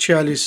46।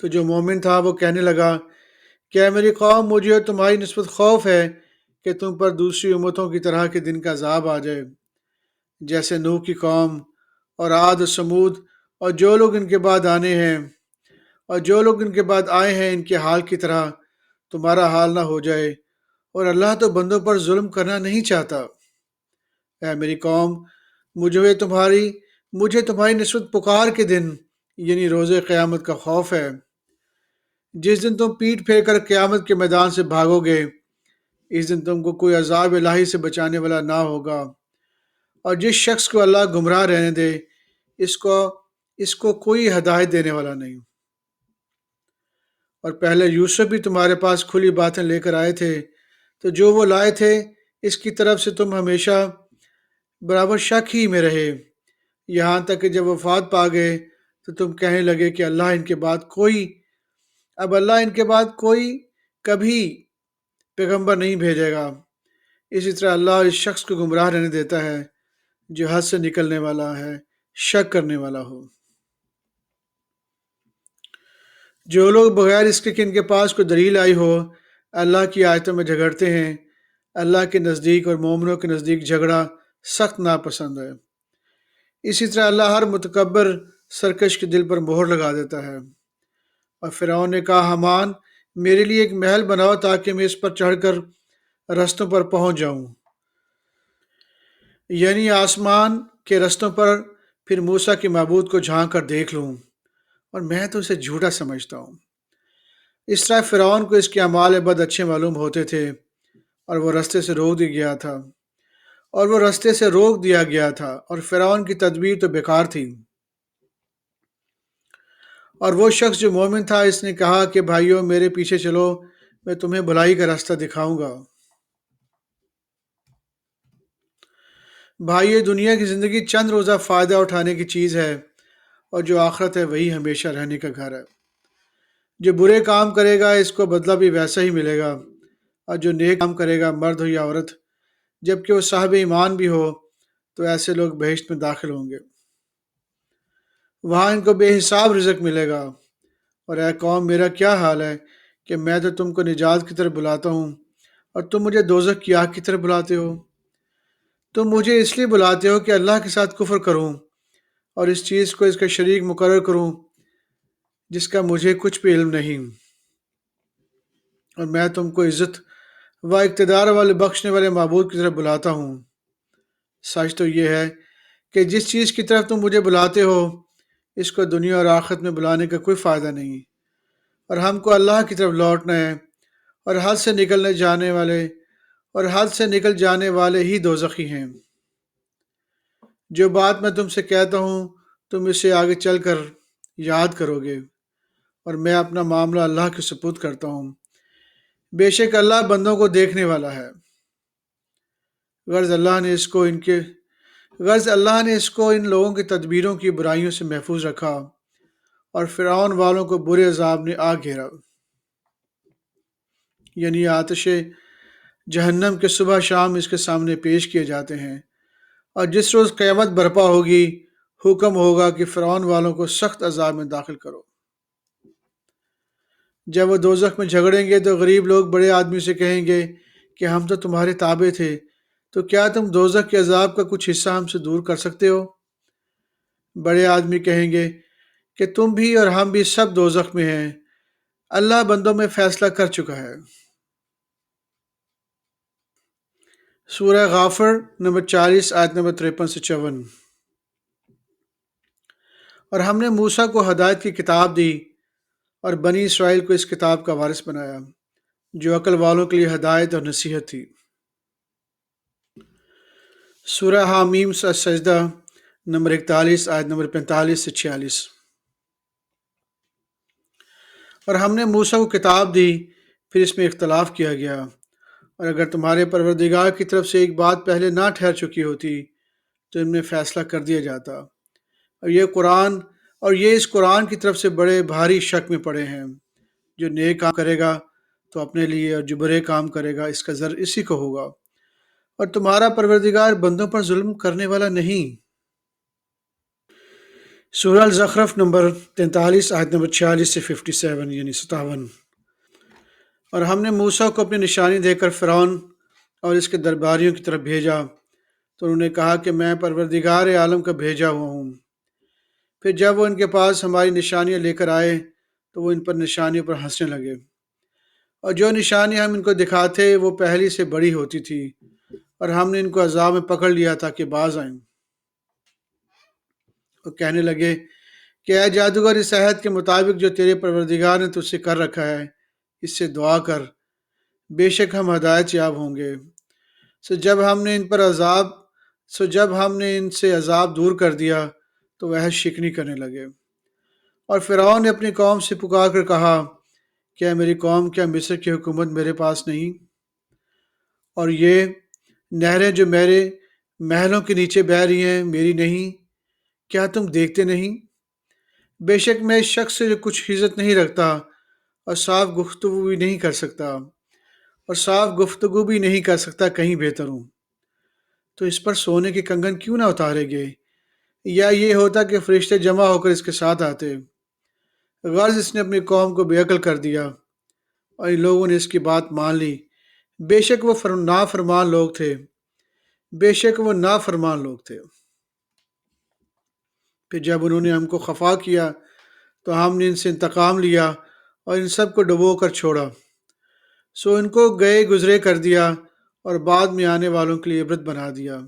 تو جو مومن تھا وہ کہنے لگا کہ اے میری قوم، مجھے اور تمہاری نسبت خوف ہے کہ تم پر دوسری امتوں کی طرح کے دن کا عذاب آ جائے، جیسے نوح کی قوم اور عاد و سمود اور جو لوگ ان کے بعد آنے ہیں اور جو لوگ ان کے بعد آئے ہیں، ان کے حال کی طرح تمہارا حال نہ ہو جائے۔ اور اللہ تو بندوں پر ظلم کرنا نہیں چاہتا۔ اے میری قوم، مجھے تمہاری مجھے تمہاری نسبت پکار کے دن یعنی روز قیامت کا خوف ہے، جس دن تم پیٹ پھیر کر قیامت کے میدان سے بھاگو گے۔ اس دن تم کو کوئی عذاب الہی سے بچانے والا نہ ہوگا، اور جس شخص کو اللہ گمراہ رہنے دے، اس کو اس کو کوئی ہدایت دینے والا نہیں۔ اور پہلے یوسف بھی تمہارے پاس کھلی باتیں لے کر آئے تھے، تو جو وہ لائے تھے اس کی طرف سے تم ہمیشہ برابر شک ہی میں رہے، یہاں تک کہ جب وفات پا گئے تو تم کہنے لگے کہ اللہ ان کے بعد کوئی کبھی پیغمبر نہیں بھیجے گا۔ اسی طرح اللہ اس شخص کو گمراہ رہنے دیتا ہے جو حد سے نکلنے والا ہے، شک کرنے والا ہو۔ جو لوگ بغیر اس کے کہ ان کے پاس کوئی دلیل آئی ہو اللہ کی آیتوں میں جھگڑتے ہیں، اللہ کے نزدیک اور مومنوں کے نزدیک جھگڑا سخت ناپسند ہے۔ اسی طرح اللہ ہر متکبر سرکش کے دل پر مہر لگا دیتا ہے۔ اور فرعون نے کہا، حمان، میرے لیے ایک محل بناؤ تاکہ میں اس پر چڑھ کر رستوں پر پہنچ جاؤں، یعنی آسمان کے رستوں پر، پھر موسیٰ کے معبود کو جھانک کر دیکھ لوں، اور میں تو اسے جھوٹا سمجھتا ہوں۔ اس طرح فرعون کو اس کے اعمال بد اچھے معلوم ہوتے تھے، اور وہ رستے سے روک دیا گیا تھا، اور فرعون کی تدبیر تو بیکار تھی۔ اور وہ شخص جو مومن تھا، اس نے کہا کہ بھائیو میرے پیچھے چلو، میں تمہیں بھلائی کا راستہ دکھاؤں گا۔ بھائیو، دنیا کی زندگی چند روزہ فائدہ اٹھانے کی چیز ہے، اور جو آخرت ہے وہی ہمیشہ رہنے کا گھر ہے۔ جو برے کام کرے گا اس کو بدلہ بھی ویسا ہی ملے گا، اور جو نیک کام کرے گا، مرد ہو یا عورت، جبکہ وہ صاحب ایمان بھی ہو، تو ایسے لوگ بہشت میں داخل ہوں گے۔ وہاں ان کو بے حساب رزق ملے گا۔ اور اے قوم، میرا کیا حال ہے کہ میں تو تم کو نجات کی طرف بلاتا ہوں، اور تم مجھے دوزخ کی آگ کی طرف بلاتے ہو۔ تم مجھے اس لیے بلاتے ہو کہ اللہ کے ساتھ کفر کروں اور اس چیز کو اس کا شریک مقرر کروں جس کا مجھے کچھ بھی علم نہیں، اور میں تم کو عزت و اقتدار والے بخشنے والے معبود کی طرف بلاتا ہوں۔ سچ تو یہ ہے کہ جس چیز کی طرف تم مجھے بلاتے ہو اس کو دنیا اور آخرت میں بلانے کا کوئی فائدہ نہیں، اور ہم کو اللہ کی طرف لوٹنا ہے، اور حد سے نکل جانے والے ہی دوزخی ہیں۔ جو بات میں تم سے کہتا ہوں تم اسے آگے چل کر یاد کرو گے، اور میں اپنا معاملہ اللہ کے سپرد کرتا ہوں۔ بے شک اللہ بندوں کو دیکھنے والا ہے۔ غرض اللہ نے اس کو ان لوگوں کی تدبیروں کی برائیوں سے محفوظ رکھا، اور فرعون والوں کو برے عذاب نے آ گھیرا، یعنی آتش جہنم کے صبح شام اس کے سامنے پیش کیے جاتے ہیں۔ اور جس روز قیامت برپا ہوگی، حکم ہوگا کہ فرعون والوں کو سخت عذاب میں داخل کرو۔ جب وہ دوزخ میں جھگڑیں گے تو غریب لوگ بڑے آدمی سے کہیں گے کہ ہم تو تمہارے تابع تھے، تو کیا تم دوزخ کے عذاب کا کچھ حصہ ہم سے دور کر سکتے ہو؟ بڑے آدمی کہیں گے کہ تم بھی اور ہم بھی سب دوزخ میں ہیں، اللہ بندوں میں فیصلہ کر چکا ہے۔ سورہ غافر نمبر 40 آیت نمبر 53 سے 54۔ اور ہم نے موسیٰ کو ہدایت کی کتاب دی اور بنی اسرائیل کو اس کتاب کا وارث بنایا، جو عقل والوں کے لیے ہدایت اور نصیحت تھی۔ سورہ حامیم سجدہ نمبر 41 آیت نمبر 45 سے 46۔ اور ہم نے موسیٰ کو کتاب دی، پھر اس میں اختلاف کیا گیا، اور اگر تمہارے پروردگار کی طرف سے ایک بات پہلے نہ ٹھہر چکی ہوتی تو ان میں فیصلہ کر دیا جاتا۔ اور یہ اس قرآن کی طرف سے بڑے بھاری شک میں پڑے ہیں۔ جو نیک کام کرے گا تو اپنے لیے، اور جو برے کام کرے گا اس کا زر اسی کو ہوگا، اور تمہارا پروردگار بندوں پر ظلم کرنے والا نہیں۔ سورہ الزخرف نمبر 43 آیت نمبر 46 سے 57 یعنی 57۔ اور ہم نے موسیٰ کو اپنی نشانی دے کر فرعون اور اس کے درباریوں کی طرف بھیجا، تو انہوں نے کہا کہ میں پروردگار عالم کا بھیجا ہوا ہوں۔ پھر جب وہ ان کے پاس ہماری نشانیاں لے کر آئے تو وہ ان پر نشانیوں پر ہنسنے لگے، اور جو نشانیاں ہم ان کو دکھاتے وہ پہلی سے بڑی ہوتی تھی، اور ہم نے ان کو عذاب میں پکڑ لیا تاکہ باز آئیں۔ اور کہنے لگے کہ اے جادوگر، اس عہد کے مطابق جو تیرے پروردگار نے تجھ سے کر رکھا ہے اس سے دعا کر، بے شک ہم ہدایت یاب ہوں گے۔ سو جب ہم نے ان سے عذاب دور کر دیا تو وہ شکنی کرنے لگے، اور فرعون نے اپنی قوم سے پکار کر کہا، کیا میری قوم، کیا مصر کی حکومت میرے پاس نہیں؟ اور یہ نہریں جو میرے محلوں کے نیچے بہہ رہی ہیں میری نہیں؟ کیا تم دیکھتے نہیں؟ بے شک میں اس شخص سے جو کچھ عزت نہیں رکھتا اور صاف گفتگو بھی نہیں کر سکتا کہیں بہتر ہوں۔ تو اس پر سونے کے کنگن کیوں نہ اتارے گئے، یا یہ ہوتا کہ فرشتے جمع ہو کر اس کے ساتھ آتے۔ غرض اس نے اپنی قوم کو بے عقل کر دیا، اور ان لوگوں نے اس کی بات مان لی۔ بے شک وہ نافرمان لوگ تھے۔ پھر جب انہوں نے ہم کو خفا کیا تو ہم نے ان سے انتقام لیا اور ان سب کو ڈبو کر چھوڑا، سو ان کو گئے گزرے کر دیا اور بعد میں آنے والوں کے لیے عبرت بنا دیا۔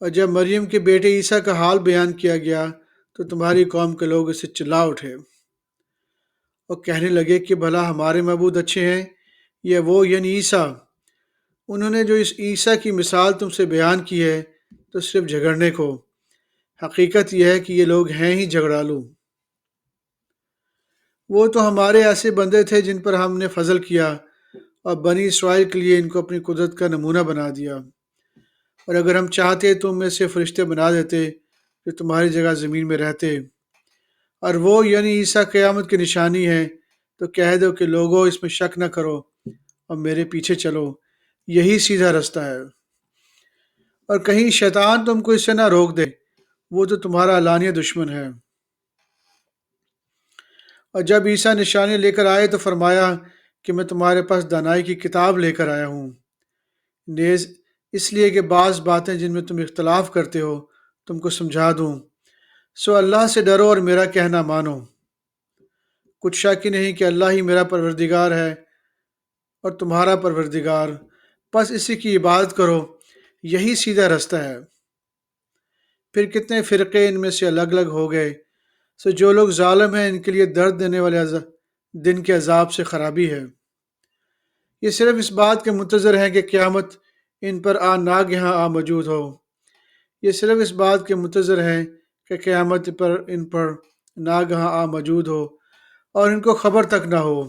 اور جب مریم کے بیٹے عیسیٰ کا حال بیان کیا گیا تو تمہاری قوم کے لوگ اسے چلا اٹھے اور کہنے لگے کہ بھلا ہمارے معبود اچھے ہیں یا وہ یعنی عیسیٰ؟ انہوں نے جو اس عیسیٰ کی مثال تم سے بیان کی ہے تو صرف جھگڑنے کو، حقیقت یہ ہے کہ یہ لوگ ہیں ہی جھگڑالو۔ وہ تو ہمارے ایسے بندے تھے جن پر ہم نے فضل کیا، اور بنی اسرائیل کے لیے ان کو اپنی قدرت کا نمونہ بنا دیا۔ اور اگر ہم چاہتے تو ان میں سے فرشتے بنا دیتے جو تمہاری جگہ زمین میں رہتے، اور وہ یعنی عیسیٰ قیامت کی نشانی ہے۔ تو کہہ دو کہ لوگوں اس میں شک نہ کرو اور میرے پیچھے چلو، یہی سیدھا رستہ ہے، اور کہیں شیطان تم کو اس سے نہ روک دے، وہ تو تمہارا علانیہ دشمن ہے۔ اور جب عیسیٰ نشانی لے کر آئے تو فرمایا کہ میں تمہارے پاس دانائی کی کتاب لے کر آیا ہوں، نیز اس لیے کہ بعض باتیں جن میں تم اختلاف کرتے ہو تم کو سمجھا دوں۔ سو اللہ سے ڈرو اور میرا کہنا مانو۔ کچھ شک ہی نہیں کہ اللہ ہی میرا پروردگار ہے اور تمہارا پروردگار، بس اسی کی عبادت کرو، یہی سیدھا رستہ ہے۔ پھر کتنے فرقے ان میں سے الگ الگ ہو گئے، سو جو لوگ ظالم ہیں ان کے لیے درد دینے والے دن کے عذاب سے خرابی ہے۔ یہ صرف اس بات کے منتظر ہیں کہ قیامت ان پر ناگہاں موجود ہو۔ یہ صرف اس بات کے منتظر ہیں کہ قیامت ان پر ناگہاں موجود ہو اور ان کو خبر تک نہ ہو۔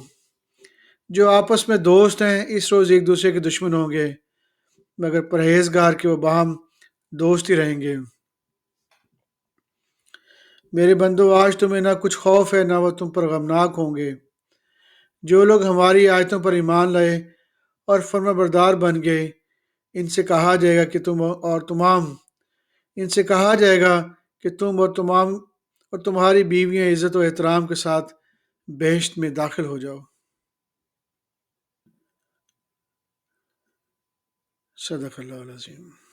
جو آپس میں دوست ہیں اس روز ایک دوسرے کے دشمن ہوں گے، مگر پرہیزگار کے وہ باہم دوست ہی رہیں گے۔ میرے بندو، آج تمہیں نہ کچھ خوف ہے نہ وہ تم پر غمناک ہوں گے۔ جو لوگ ہماری آیتوں پر ایمان لائے اور فرما بردار بن گئے، ان سے کہا جائے گا کہ تم اور تمہاری بیویاں عزت و احترام کے ساتھ بہشت میں داخل ہو جاؤ۔ صدق اللہ العظیم۔